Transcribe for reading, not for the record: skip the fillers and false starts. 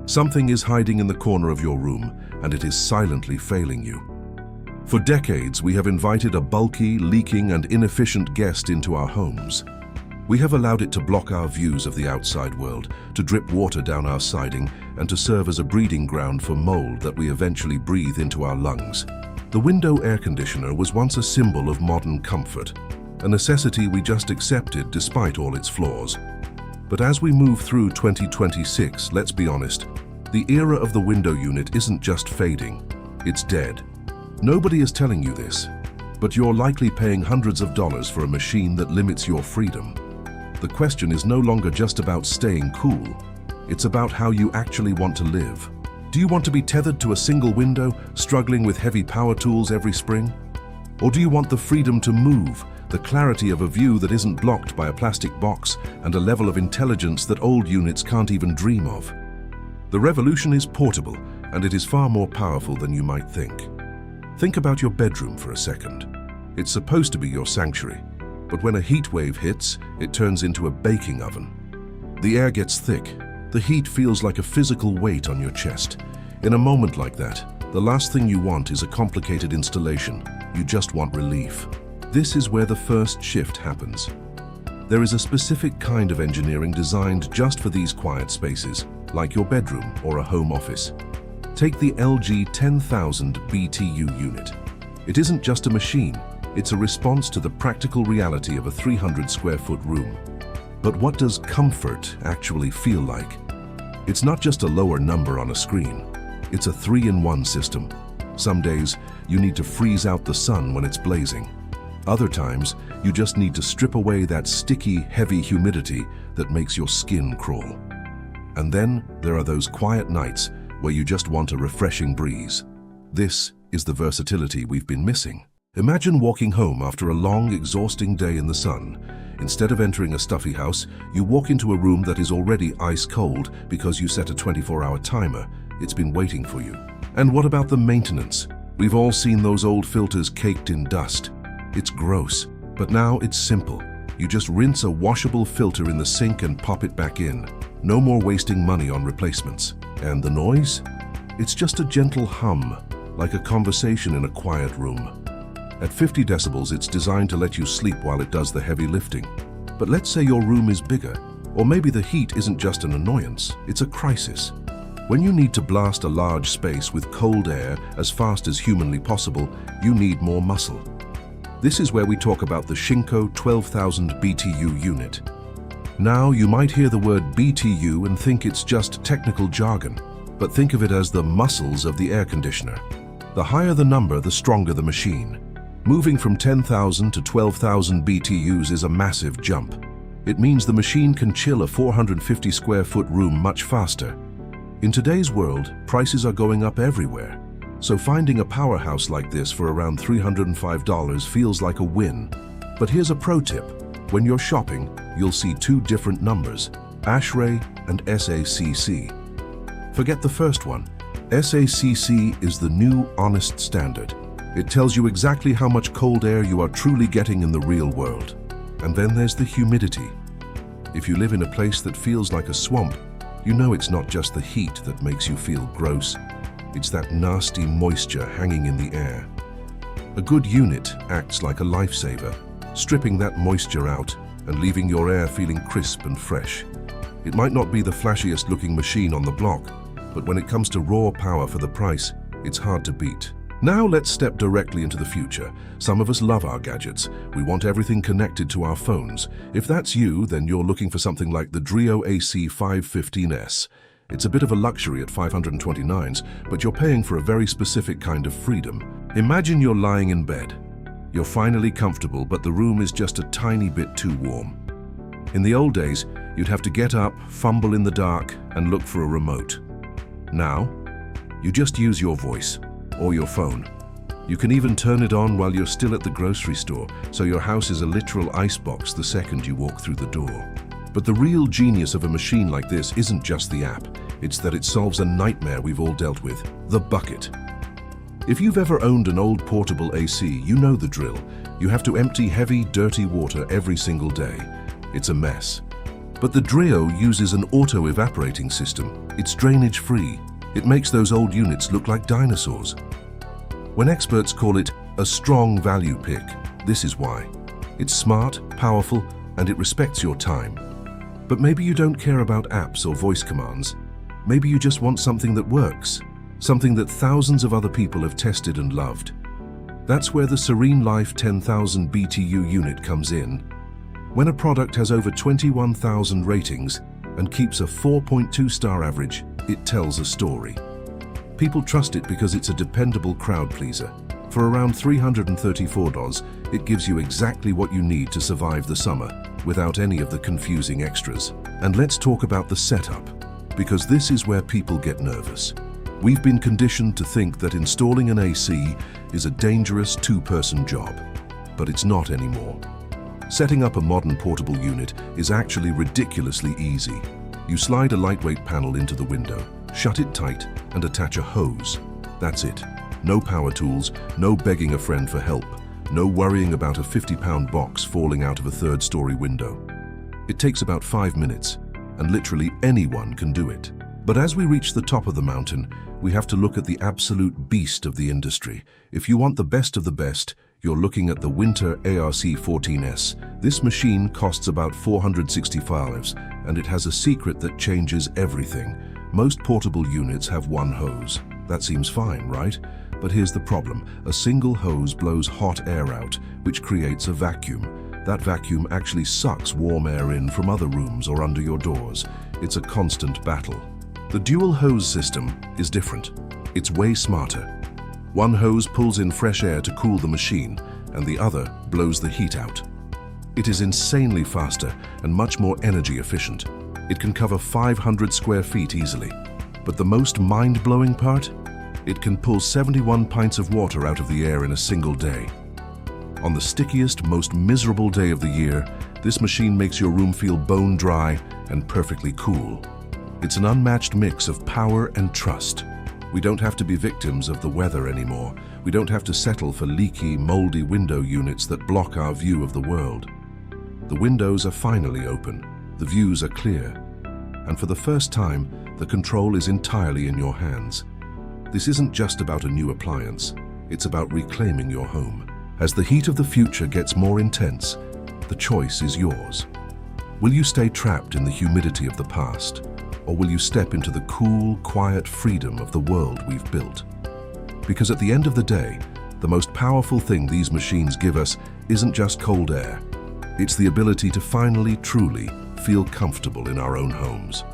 Something is hiding in the corner of your room, and it is silently failing you. For decades, we have invited a bulky, leaking, and inefficient guest into our homes. We have allowed it to block our views of the outside world, to drip water down our siding, and to serve as a breeding ground for mold that we eventually breathe into our lungs. The window air conditioner was once a symbol of modern comfort, a necessity we just accepted despite all its flaws. But as we move through 2026, let's be honest, the era of the window unit isn't just fading, it's dead. Nobody is telling you this, but you're likely paying hundreds of dollars for a machine that limits your freedom. The question is no longer just about staying cool, it's about how you actually want to live. Do you want to be tethered to a single window, struggling with heavy power tools every spring? Or do you want the freedom to move, the clarity of a view that isn't blocked by a plastic box, and a level of intelligence that old units can't even dream of? The revolution is portable, and it is far more powerful than you might think. Think about your bedroom for a second. It's supposed to be your sanctuary, but when a heat wave hits, it turns into a baking oven. The air gets thick. The heat feels like a physical weight on your chest. In a moment like that, the last thing you want is a complicated installation. You just want relief. This is where the first shift happens. There is a specific kind of engineering designed just for these quiet spaces, like your bedroom or a home office. Take the LG 10,000 BTU unit. It isn't just a machine, it's a response to the practical reality of a 300 square foot room. But what does comfort actually feel like? It's not just a lower number on a screen. It's a 3-in-1 system. Some days, you need to freeze out the sun when it's blazing. Other times, you just need to strip away that sticky, heavy humidity that makes your skin crawl. And then there are those quiet nights where you just want a refreshing breeze. This is the versatility we've been missing. Imagine walking home after a long, exhausting day in the sun. Instead of entering a stuffy house, you walk into a room that is already ice cold because you set a 24-hour timer. It's been waiting for you. And what about the maintenance? We've all seen those old filters caked in dust. It's gross, but now it's simple. You just rinse a washable filter in the sink and pop it back in. No more wasting money on replacements. And the noise? It's just a gentle hum, like a conversation in a quiet room. At 50 decibels, it's designed to let you sleep while it does the heavy lifting. But let's say your room is bigger, or maybe the heat isn't just an annoyance, it's a crisis. When you need to blast a large space with cold air as fast as humanly possible, you need more muscle. This is where we talk about the Shinko 12,000 BTU unit. Now, you might hear the word BTU and think it's just technical jargon, but think of it as the muscles of the air conditioner. The higher the number, the stronger the machine. Moving from 10,000 to 12,000 BTUs is a massive jump. It means the machine can chill a 450 square foot room much faster. In today's world, prices are going up everywhere. So finding a powerhouse like this for around $305 feels like a win. But here's a pro tip. When you're shopping, you'll see two different numbers, ASHRAE and SACC. Forget the first one. SACC is the new honest standard. It tells you exactly how much cold air you are truly getting in the real world. And then there's the humidity. If you live in a place that feels like a swamp, you know it's not just the heat that makes you feel gross. It's that nasty moisture hanging in the air. A good unit acts like a lifesaver, stripping that moisture out and leaving your air feeling crisp and fresh. It might not be the flashiest looking machine on the block, but when it comes to raw power for the price, it's hard to beat. Now let's step directly into the future. Some of us love our gadgets. We want everything connected to our phones. If that's you, then you're looking for something like the Drio AC 515S. It's a bit of a luxury at $529, but you're paying for a very specific kind of freedom. Imagine you're lying in bed. You're finally comfortable, but the room is just a tiny bit too warm. In the old days, you'd have to get up, fumble in the dark, and look for a remote. Now, you just use your voice or your phone. You can even turn it on while you're still at the grocery store, so your house is a literal icebox the second you walk through the door. But the real genius of a machine like this isn't just the app, it's that it solves a nightmare we've all dealt with, the bucket. If you've ever owned an old portable AC, you know the drill. You have to empty heavy, dirty water every single day. It's a mess. But the Drio uses an auto-evaporating system. It's drainage-free. It makes those old units look like dinosaurs. When experts call it a strong value pick, this is why. It's smart, powerful, and it respects your time. But maybe you don't care about apps or voice commands. Maybe you just want something that works, something that thousands of other people have tested and loved. That's where the Serene Life 10,000 BTU unit comes in. When a product has over 21,000 ratings and keeps a 4.2-star average, it tells a story. People trust it because it's a dependable crowd pleaser. For around $334, it gives you exactly what you need to survive the summer without any of the confusing extras. And let's talk about the setup, because this is where people get nervous. We've been conditioned to think that installing an AC is a dangerous two-person job, but it's not anymore. Setting up a modern portable unit is actually ridiculously easy. You slide a lightweight panel into the window, shut it tight, and attach a hose. That's it. No power tools, no begging a friend for help, no worrying about a 50-pound box falling out of a third-story window. It takes about 5 minutes, and literally anyone can do it. But as we reach the top of the mountain, we have to look at the absolute beast of the industry. If you want the best of the best, you're looking at the Winter ARC14S. This machine costs about $465, and it has a secret that changes everything. Most portable units have one hose. That seems fine, right? But here's the problem. A single hose blows hot air out, which creates a vacuum. That vacuum actually sucks warm air in from other rooms or under your doors. It's a constant battle. The dual hose system is different. It's way smarter. One hose pulls in fresh air to cool the machine, and the other blows the heat out. It is insanely faster and much more energy efficient. It can cover 500 square feet easily. But the most mind-blowing part? It can pull 71 pints of water out of the air in a single day. On the stickiest, most miserable day of the year, this machine makes your room feel bone dry and perfectly cool. It's an unmatched mix of power and trust. We don't have to be victims of the weather anymore. We don't have to settle for leaky, moldy window units that block our view of the world. The windows are finally open. The views are clear. And for the first time, the control is entirely in your hands. This isn't just about a new appliance. It's about reclaiming your home. As the heat of the future gets more intense, the choice is yours. Will you stay trapped in the humidity of the past? Or will you step into the cool, quiet freedom of the world we've built? Because at the end of the day, the most powerful thing these machines give us isn't just cold air. It's the ability to finally, truly feel comfortable in our own homes.